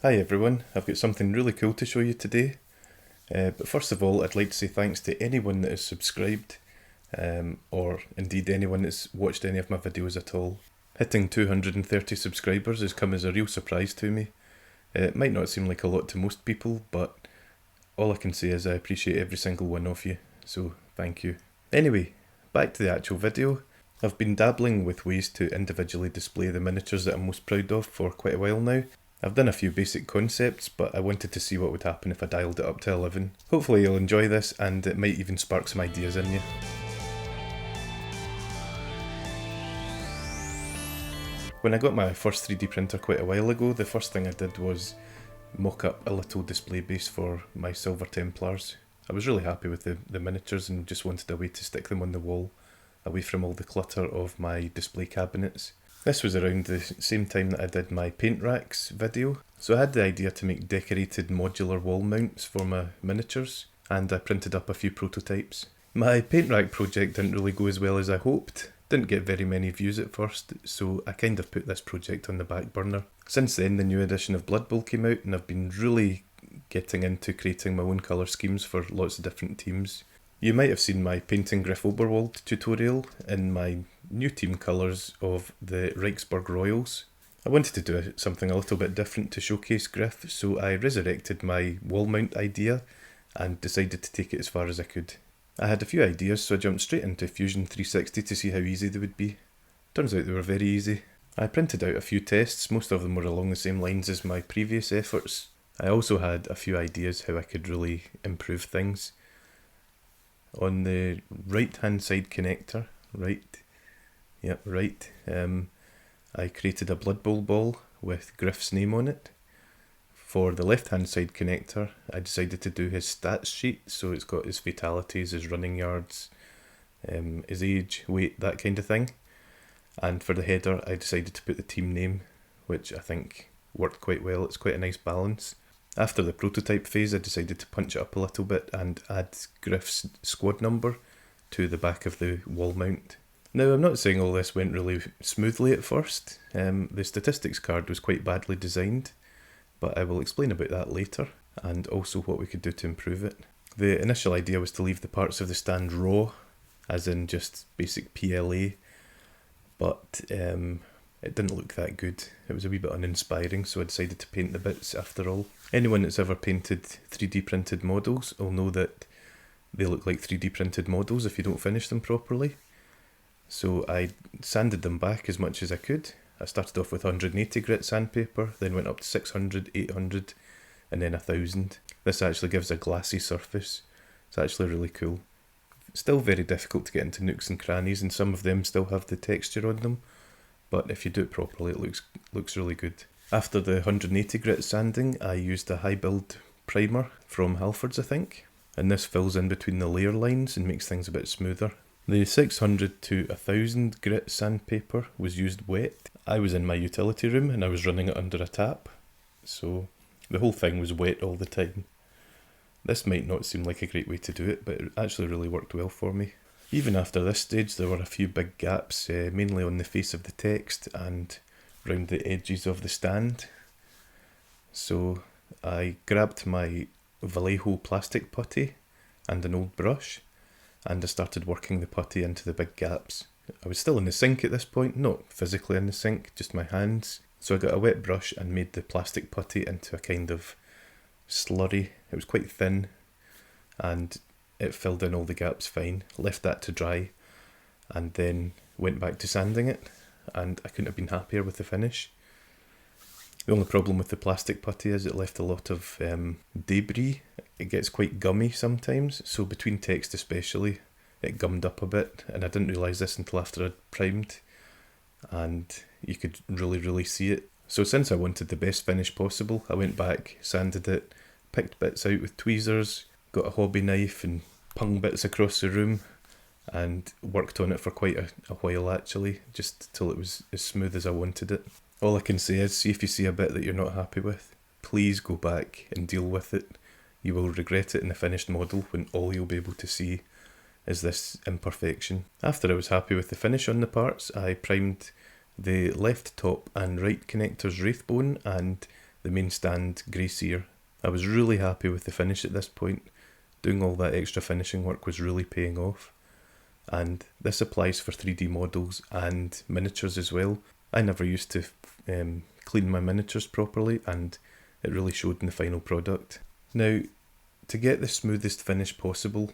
Hi everyone, I've got something really cool to show you today. But first of all, I'd like to say thanks to anyone that has subscribed, or indeed anyone that's watched any of my videos at all. Hitting 230 subscribers has come as a real surprise to me. It might not seem like a lot to most people, but all I can say is I appreciate every single one of you, so thank you. Anyway, back to the actual video. I've been dabbling with ways to individually display the miniatures that I'm most proud of for quite a while now. I've done a few basic concepts, but I wanted to see what would happen if I dialed it up to 11. Hopefully you'll enjoy this, and it might even spark some ideas in you. When I got my first 3D printer quite a while ago, the first thing I did was mock up a little display base for my Silver Templars. I was really happy with the miniatures and just wanted a way to stick them on the wall, away from all the clutter of my display cabinets. This was around the same time that I did my paint racks video, so I had the idea to make decorated modular wall mounts for my miniatures, and I printed up a few prototypes. My paint rack project didn't really go as well as I hoped, didn't get very many views at first, so I kind of put this project on the back burner. Since then the new edition of Blood Bowl came out, and I've been really getting into creating my own colour schemes for lots of different teams. You might have seen my painting Griff Oberwald tutorial in my new team colours of the Reichsburg Royals. I wanted to do something a little bit different to showcase Griff, so I resurrected my wall mount idea and decided to take it as far as I could. I had a few ideas, so I jumped straight into Fusion 360 to see how easy they would be. Turns out they were very easy. I printed out a few tests, most of them were along the same lines as my previous efforts. I also had a few ideas how I could really improve things. On the right hand side connector, I created a Blood Bowl ball with Griff's name on it. For the left hand side connector, I decided to do his stats sheet, so it's got his fatalities, his running yards, his age, weight, that kind of thing. And for the header, I decided to put the team name, which I think worked quite well. It's quite a nice balance. After the prototype phase, I decided to punch it up a little bit and add Griff's squad number to the back of the wall mount. Now, I'm not saying all this went really smoothly at first. The statistics card was quite badly designed, but I will explain about that later, and also what we could do to improve it. The initial idea was to leave the parts of the stand raw, as in just basic PLA, but it didn't look that good. It was a wee bit uninspiring, so I decided to paint the bits after all. Anyone that's ever painted 3D printed models will know that they look like 3D printed models if you don't finish them properly. So I sanded them back as much as I could. I started off with 180 grit sandpaper, then went up to 600, 800, and then 1000. This actually gives a glassy surface. It's actually really cool. Still very difficult to get into nooks and crannies, and some of them still have the texture on them. But if you do it properly, it looks really good. After the 180 grit sanding, I used a high build primer from Halford's, I think, and this fills in between the layer lines and makes things a bit smoother. The 600 to 1000 grit sandpaper was used wet. I was in my utility room and I was running it under a tap, so the whole thing was wet all the time. This might not seem like a great way to do it, but it actually really worked well for me. Even after this stage, there were a few big gaps, mainly on the face of the text and around the edges of the stand. So I grabbed my Vallejo plastic putty and an old brush, and I started working the putty into the big gaps. I was still in the sink at this point, not physically in the sink, just my hands. So I got a wet brush and made the plastic putty into a kind of slurry. It was quite thin, and it filled in all the gaps fine. Left that to dry, and then went back to sanding it, and I couldn't have been happier with the finish. The only problem with the plastic putty is it left a lot of debris. It gets quite gummy sometimes, so between text especially, it gummed up a bit, and I didn't realise this until after I'd primed, and you could really see it. So since I wanted the best finish possible, I went back, sanded it, picked bits out with tweezers, got a hobby knife and pung bits across the room, and worked on it for quite a while actually, just till it was as smooth as I wanted it. All I can say is, see if you see a bit that you're not happy with, please go back and deal with it. You will regret it in the finished model when all you'll be able to see is this imperfection. After I was happy with the finish on the parts, I primed the left top and right connectors Wraithbone and the main stand grey sear. I was really happy with the finish at this point. Doing all that extra finishing work was really paying off. And this applies for 3D models and miniatures as well. I never used to clean my miniatures properly, and it really showed in the final product. Now, to get the smoothest finish possible,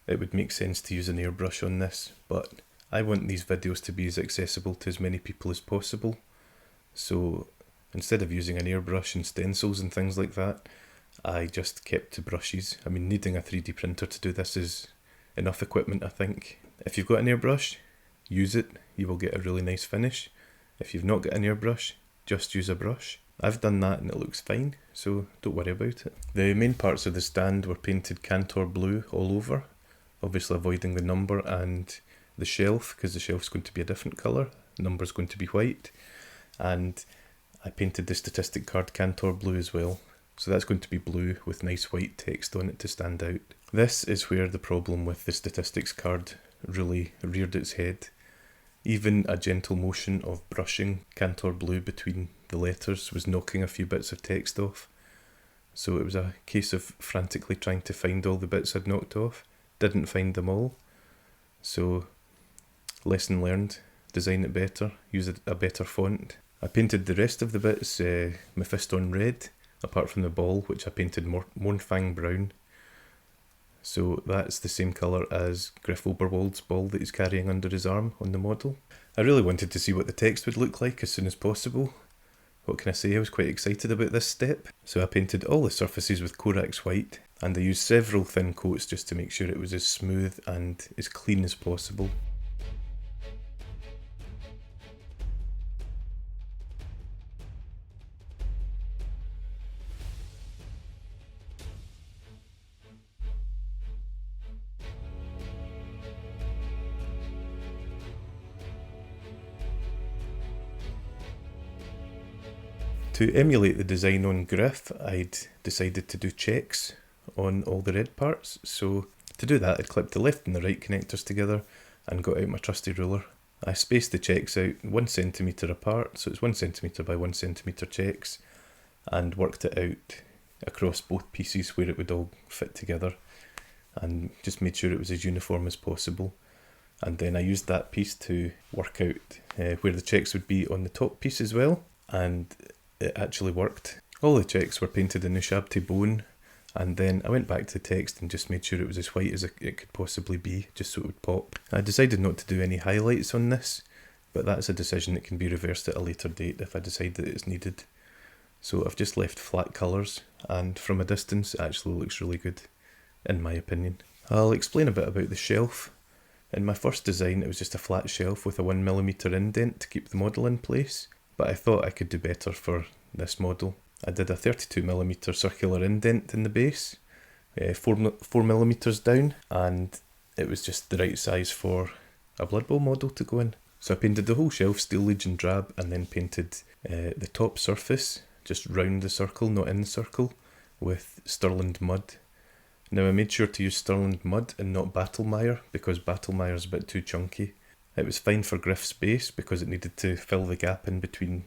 it would make sense to use an airbrush on this, but I want these videos to be as accessible to as many people as possible. So instead of using an airbrush and stencils and things like that, I just kept to brushes. I mean, needing a 3D printer to do this is enough equipment, I think. If you've got an airbrush, use it. You will get a really nice finish. If you've not got an airbrush, just use a brush. I've done that and it looks fine, so don't worry about it. The main parts of the stand were painted Cantor blue all over, obviously avoiding the number and the shelf, because the shelf's going to be a different colour, the number's going to be white, and I painted the statistic card Cantor blue as well, so that's going to be blue with nice white text on it to stand out. This is where the problem with the statistics card really reared its head. Even a gentle motion of brushing Cantor blue between the letters was knocking a few bits of text off, so it was a case of frantically trying to find all the bits I'd knocked off. Didn't find them all, so lesson learned, design it better, use a better font. I painted the rest of the bits Mephiston red, apart from the ball, which I painted Mornfang brown. So that's the same colour as Griff Oberwald's ball that he's carrying under his arm on the model. I really wanted to see what the text would look like as soon as possible. What can I say, I was quite excited about this step. So I painted all the surfaces with Corax white, and I used several thin coats just to make sure it was as smooth and as clean as possible. To emulate the design on Griff, I'd decided to do checks on all the red parts, so to do that I'd clipped the left and the right connectors together and got out my trusty ruler. I spaced the checks out 1 centimetre apart, so it's 1 centimetre by 1 centimetre checks, and worked it out across both pieces where it would all fit together, and just made sure it was as uniform as possible. And then I used that piece to work out where the checks would be on the top piece as well, and it actually worked. All the checks were painted in Ushabti bone, and then I went back to the text and just made sure it was as white as it could possibly be, just so it would pop. I decided not to do any highlights on this, but that's a decision that can be reversed at a later date if I decide that it's needed. So I've just left flat colours, and from a distance it actually looks really good, in my opinion. I'll explain a bit about the shelf. In my first design it was just a flat shelf with a 1mm indent to keep the model in place, but I thought I could do better for this model. I did a 32mm circular indent in the base, 4mm down, and it was just the right size for a Blood Bowl model to go in. So I painted the whole shelf Steel Legion drab, and then painted the top surface, just round the circle, not in the circle, with Stirland mud. Now I made sure to use Stirland mud and not Battlemire, because Battlemire is a bit too chunky. It was fine for Griff's base because it needed to fill the gap in between,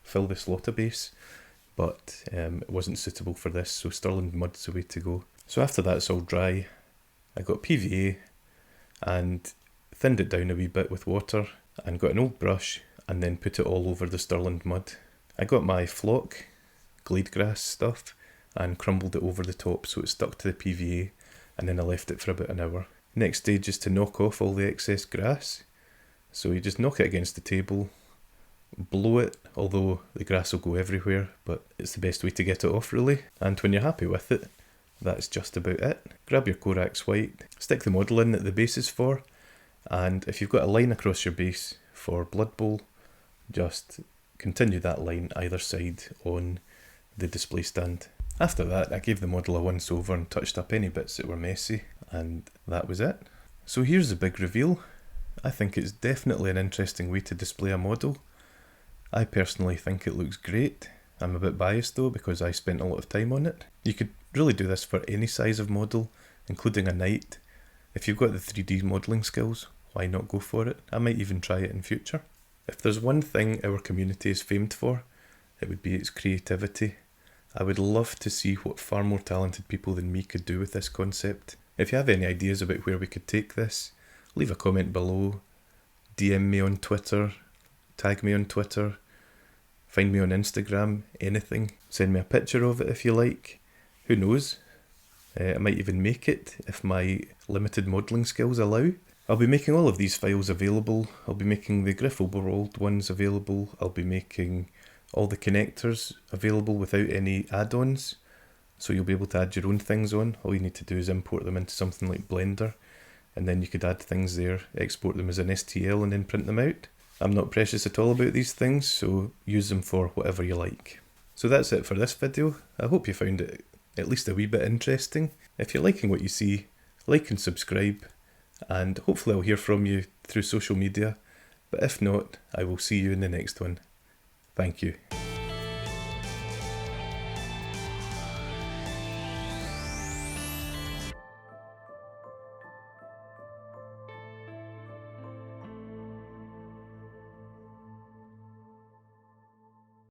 fill the slaughter base, but it wasn't suitable for this, so Stirland mud's the way to go. So after that's all dry, I got PVA and thinned it down a wee bit with water, and got an old brush and then put it all over the Stirland mud. I got my flock, glade grass stuff, and crumbled it over the top so it stuck to the PVA, and then I left it for about an hour. Next stage is to knock off all the excess grass. So you just knock it against the table, blow it, although the grass will go everywhere, but it's the best way to get it off really. And when you're happy with it, that's just about it. Grab your Corax white, stick the model in that the base is for, and if you've got a line across your base for Blood Bowl, just continue that line either side on the display stand. After that I gave the model a once over and touched up any bits that were messy, and that was it. So here's the big reveal. I think it's definitely an interesting way to display a model. I personally think it looks great. I'm a bit biased though because I spent a lot of time on it. You could really do this for any size of model, including a knight. If you've got the 3D modelling skills, why not go for it? I might even try it in future. If there's one thing our community is famed for, it would be its creativity. I would love to see what far more talented people than me could do with this concept. If you have any ideas about where we could take this, leave a comment below, DM me on Twitter, tag me on Twitter, find me on Instagram, anything. Send me a picture of it if you like. Who knows? I might even make it if my limited modelling skills allow. I'll be making all of these files available. I'll be making the Griff Oberwald ones available. I'll be making all the connectors available without any add-ons. So you'll be able to add your own things on. All you need to do is import them into something like Blender, and then you could add things there, export them as an STL and then print them out. I'm not precious at all about these things, so use them for whatever you like. So that's it for this video. I hope you found it at least a wee bit interesting. If you're liking what you see, like and subscribe, and hopefully I'll hear from you through social media, but if not, I will see you in the next one. Thank you.